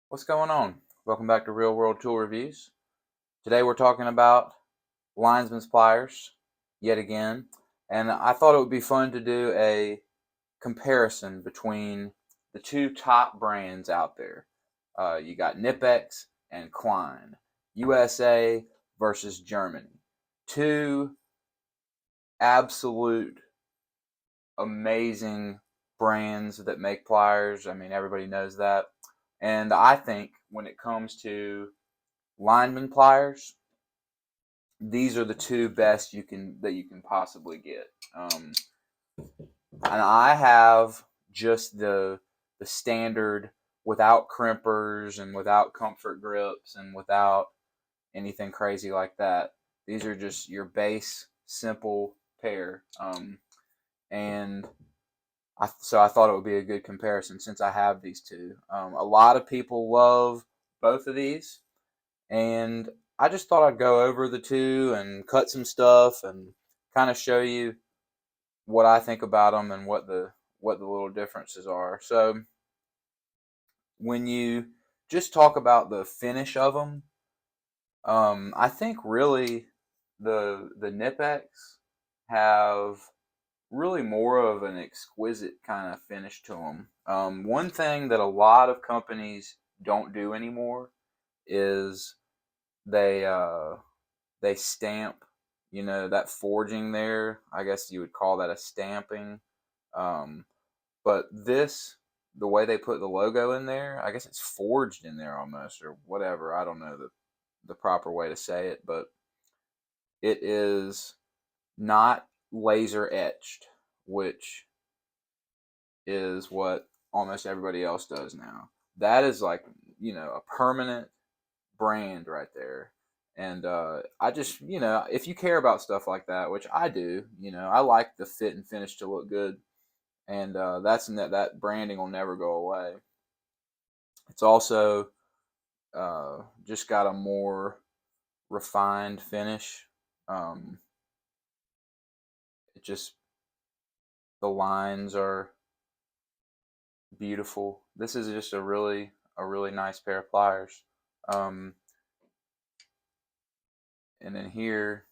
What's going on? Welcome back to Real World Tool Reviews. Today we're talking about linesman's pliers yet again, and I thought it would be fun to do a comparison between the two top brands out there. You got Knipex and Klein, USA versus Germany. Two absolute amazing brands that make pliers. I mean, everybody knows that. And I think when it comes to lineman pliers, these are the two best you can possibly get. And I have just the standard without crimpers and without comfort grips and without anything crazy like that. These are just your base simple pair. And so I thought it would be a good comparison since I have these two. A lot of people love both of these, and I just thought I'd go over the two and cut some stuff and kind of show you what I think about them and what the little differences are. So when you just talk about the finish of them, I think really the Knipex have really more of an exquisite kind of finish to them. One thing that a lot of companies don't do anymore is they they stamp, that forging there. I guess you would call that a stamping. Um, but the way they put the logo in there, I guess it's forged in there almost, or whatever. I don't know the proper way to say it, but it is not laser etched, which is what almost everybody else does now. That is like, a permanent brand right there. And I just, if you care about stuff like that, which I do, I like the fit and finish to look good. And that branding will never go away. It's also just got a more refined finish. Um, it just, the lines are beautiful. This is just a really nice pair of pliers. Um, and then here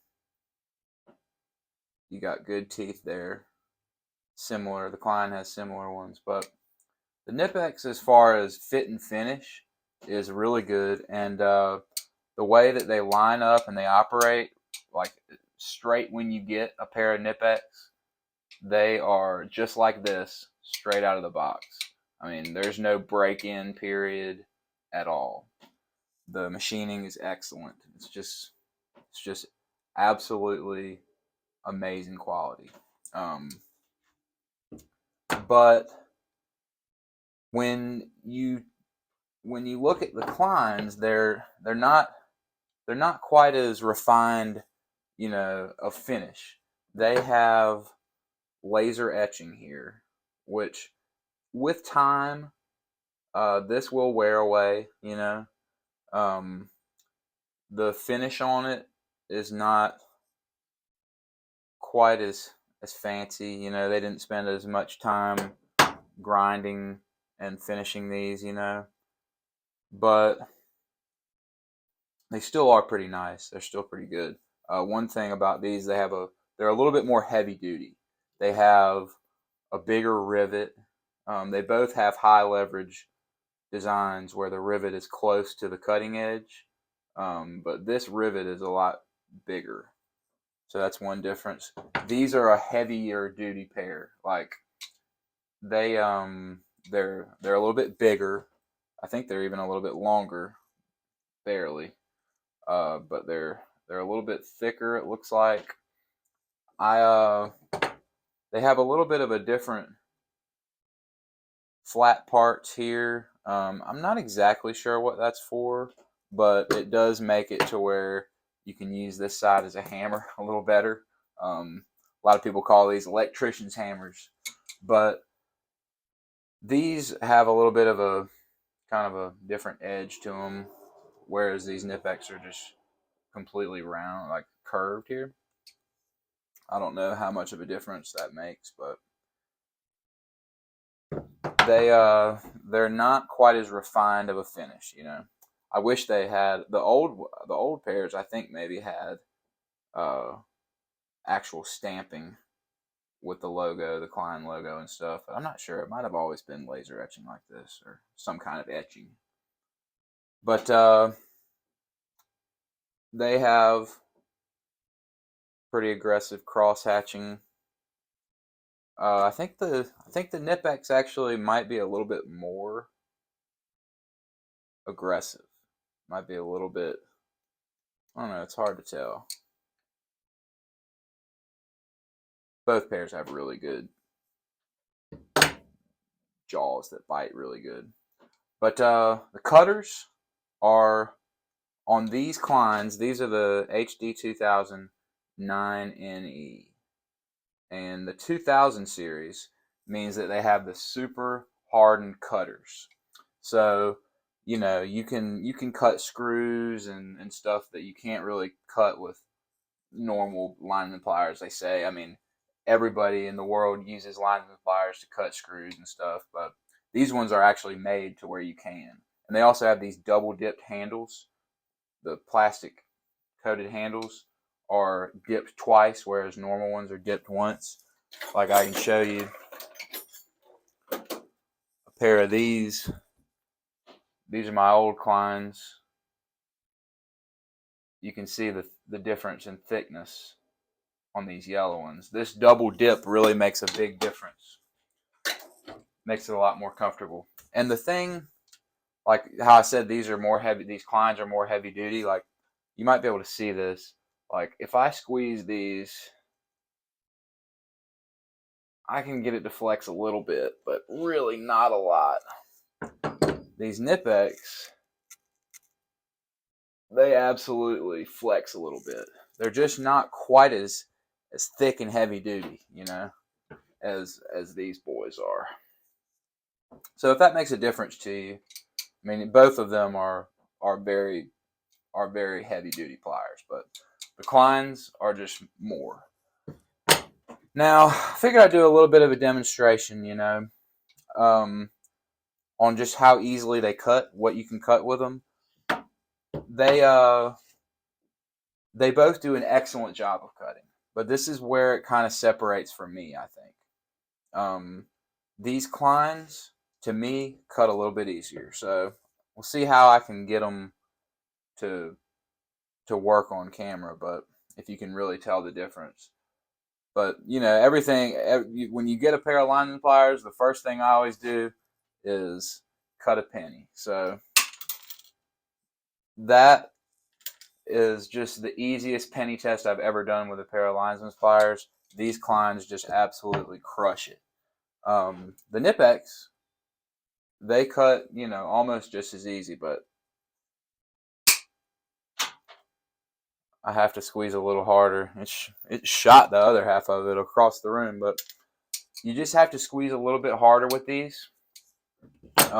you got good teeth there. Similar, the Klein has similar ones, but the Knipex, as far as fit and finish, is really good. And the way that they line up and they operate, like straight when you get a pair of Knipex, they are just like this, straight out of the box. I mean, there's no break-in period at all. The machining is excellent. It's just absolutely amazing quality. Um, but when you when you look at the Kleins, they're not quite as refined, of finish. They have laser etching here, which with time, this will wear away. Um, the finish on it is not quite as fancy. They didn't spend as much time grinding and finishing these. But they still are pretty nice. They're still pretty good. One thing about these, they're a little bit more heavy duty. They have a bigger rivet. They both have high leverage designs where the rivet is close to the cutting edge, but this rivet is a lot bigger. So that's one difference. These are a heavier duty pair. Like they they're a little bit bigger. I think they're even a little bit longer, barely. But they're a little bit thicker. It looks like I they have a little bit of a different flat parts here. I'm not exactly sure what that's for, but it does make it to where you can use this side as a hammer a little better. A lot of people call these electrician's hammers, but these have a little bit of a kind of a different edge to them, whereas these Knipex are just completely round, like curved here. I don't know how much of a difference that makes, but they're not quite as refined of a finish, you know. I wish they had the old pairs. I think maybe had uh, actual stamping with the logo, the Klein logo and stuff. I'm not sure. It might have always been laser etching like this or some kind of etching. But they have pretty aggressive cross hatching. I think the Knipex actually might be a little bit more aggressive. Might be a little bit. I don't know. It's hard to tell. Both pairs have really good jaws that bite really good. But the cutters are on these Kleins. These are the HD 2000 9NE. And the 2000 series means that they have the super hardened cutters. So, you know, you can cut screws and stuff that you can't really cut with normal lineman pliers, they say. I mean, everybody in the world uses lineman pliers to cut screws and stuff, but these ones are actually made to where you can. And they also have these double dipped handles. The plastic coated handles are dipped twice, whereas normal ones are dipped once. Like I can show you a pair of these. These are my old Kleins. You can see the difference in thickness on these yellow ones. This double dip really makes a big difference. Makes it a lot more comfortable. And the thing, like how I said, these are more heavy. These Kleins are more heavy duty. Like you might be able to see this. Like if I squeeze these, I can get it to flex a little bit, but really not a lot. These Knipex, they absolutely flex a little bit. They're just not quite as thick and heavy duty, you know, as these boys are. So if that makes a difference to you, I mean, both of them are very heavy duty pliers, but the Kleins are just more. Now, I figured I'd do a little bit of a demonstration, you know, on just how easily they cut, what you can cut with them. They both do an excellent job of cutting, but this is where it kind of separates for me, I think. These Kleins, to me, cut a little bit easier. So we'll see how I can get them to work on camera, but if you can really tell the difference. But, you know, when you get a pair of lineman pliers, the first thing I always do is cut a penny. So that is just the easiest penny test I've ever done with a pair of lineman pliers. These Kleins just absolutely crush it. The Knipex, they cut, you know, almost just as easy, but I have to squeeze a little harder. It shot the other half of it across the room, but you just have to squeeze a little bit harder with these. I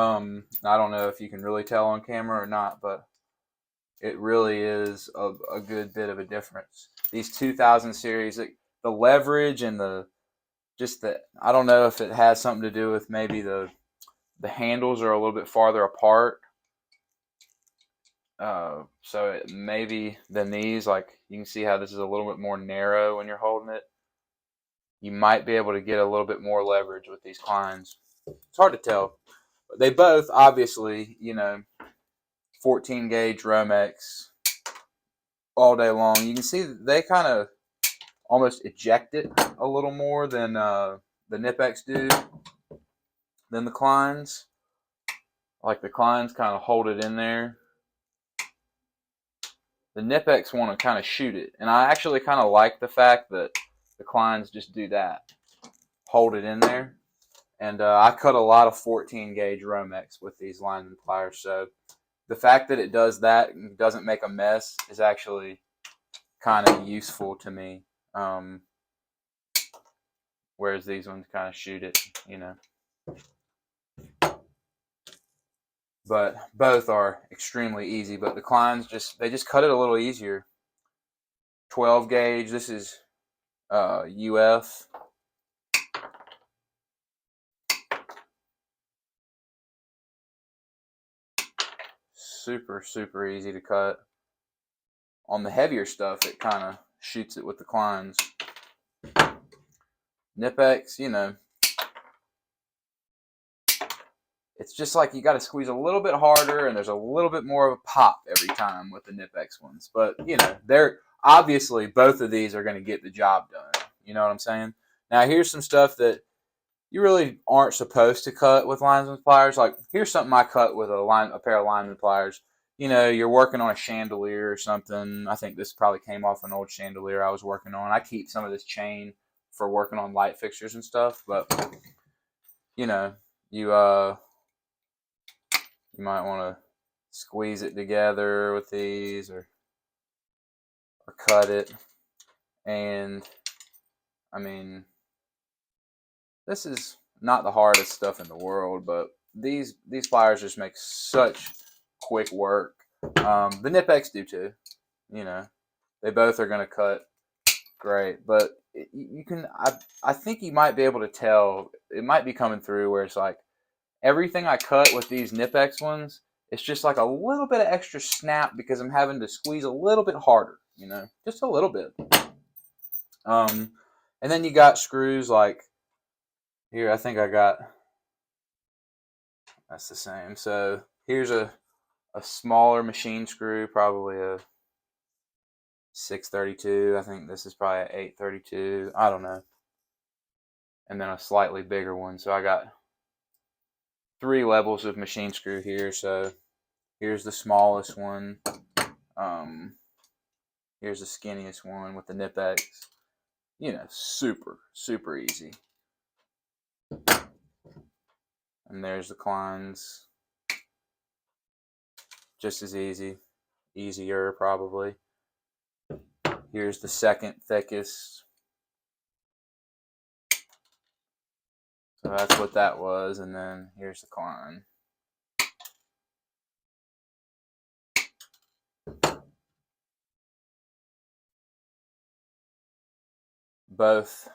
don't know if you can really tell on camera or not, but it really is a good bit of a difference. These 2000 series, the leverage and I don't know if it has something to do with maybe the handles are a little bit farther apart. So maybe than these, like you can see how this is a little bit more narrow when you're holding it. You might be able to get a little bit more leverage with these Kleins. It's hard to tell. But they both, obviously, you know, 14 gauge Romex all day long. You can see they kind of almost eject it a little more than the Knipex do, than the Kleins. Like the Kleins kind of hold it in there. The Knipex want to kind of shoot it. And I actually kind of like the fact that the Kleins just do that. Hold it in there. And I cut a lot of 14 gauge Romex with these lineman pliers. So the fact that it does that and doesn't make a mess is actually kind of useful to me. Whereas these ones kind of shoot it, you know. But both are extremely easy. But the Kleins they just cut it a little easier. 12 gauge. This is UF. super, super easy to cut. On the heavier stuff, it kind of shoots it with the Kleins. Knipex, you know, it's just like you got to squeeze a little bit harder, and there's a little bit more of a pop every time with the Knipex ones. But, you know, they're obviously both of these are going to get the job done. You know what I'm saying? Now, here's some stuff that you really aren't supposed to cut with lineman pliers. Like, here's something I cut with a pair of lineman pliers. You know, you're working on a chandelier or something. I think this probably came off an old chandelier I was working on. I keep some of this chain for working on light fixtures and stuff. But, you know, you might want to squeeze it together with these or cut it. And, I mean, this is not the hardest stuff in the world, but these pliers just make such quick work. The Knipex do too. You know, they both are going to cut great, but you can. I think you might be able to tell. It might be coming through where it's like everything I cut with these Knipex ones, it's just like a little bit of extra snap because I'm having to squeeze a little bit harder. You know, just a little bit. And then you got screws like here. I think I got. That's the same. So here's a smaller machine screw, probably a 632. I think this is probably an 832. I don't know. And then a slightly bigger one. So I got 3 levels of machine screw here. So here's the smallest one. Here's the skinniest one with the Knipex. You know, super, super easy. And there's the Kleins. Just as easy. Easier, probably. Here's the second thickest. So that's what that was. And then here's the Klein. Both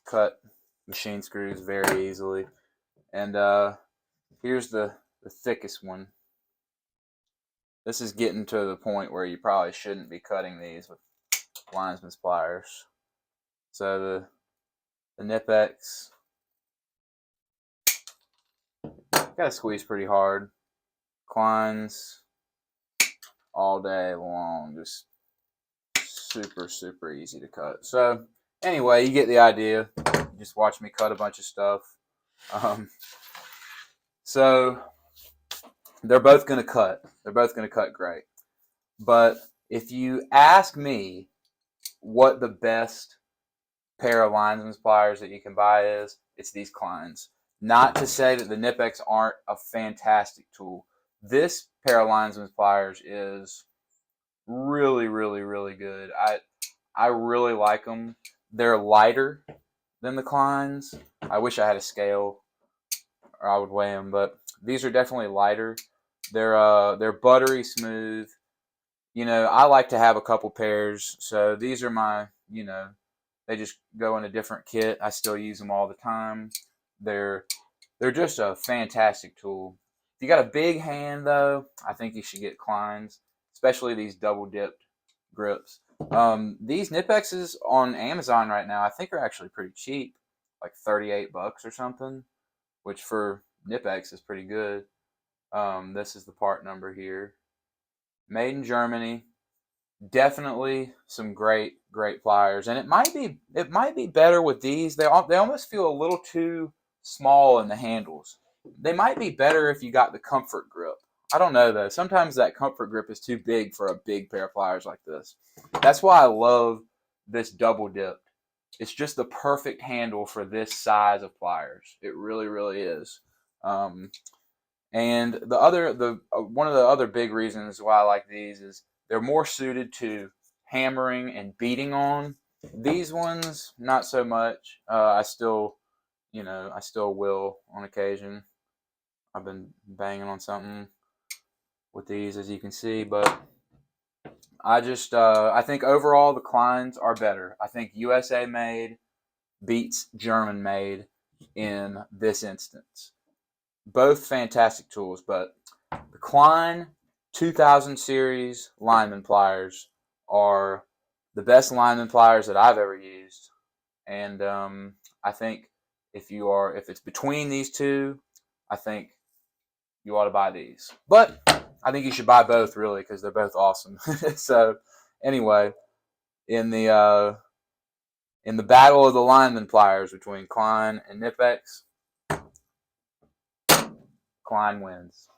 cut machine screws very easily. And here's the thickest one. This is getting to the point where you probably shouldn't be cutting these with lineman's pliers. So the Knipex, gotta squeeze pretty hard. Kleins, all day long, just super, super easy to cut. So anyway, you get the idea. You just watch me cut a bunch of stuff. So they're both going to cut. They're both going to cut great. But if you ask me what the best pair of lineman's pliers that you can buy is, it's these Kleins. Not to say that the Knipex aren't a fantastic tool. This pair of lineman's pliers is really, really, really good. I really like them. They're lighter than the Kleins. I wish I had a scale or I would weigh them, but these are definitely lighter. They're buttery smooth. You know, I like to have a couple pairs, so these are my, you know, they just go in a different kit. I still use them all the time. They're just a fantastic tool. If you got a big hand though, I think you should get Kleins, especially these double dipped grips. These Knipexes on Amazon right now, I think are actually pretty cheap, like $38 or something, which for Knipex is pretty good. This is the part number here. Made in Germany. Definitely some great pliers, and it might be better with these. They almost feel a little too small in the handles. They might be better if you got the comfort grip. I don't know though. Sometimes that comfort grip is too big for a big pair of pliers like this. That's why I love this double dipped. It's just the perfect handle for this size of pliers. It really, really is. And one of the other big reasons why I like these is they're more suited to hammering and beating on. These ones, not so much. I still will on occasion. I've been banging on something with these, as you can see, but I think overall the Kleins are better. I think USA made beats German made in this instance. Both fantastic tools, but the Klein 2000 series Lineman pliers are the best Lineman pliers that I've ever used. And I think if it's between these two, I think you ought to buy these. But I think you should buy both, really, because they're both awesome. So anyway, in the battle of the lineman pliers between Klein and Knipex, Klein wins.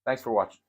Thanks for watching.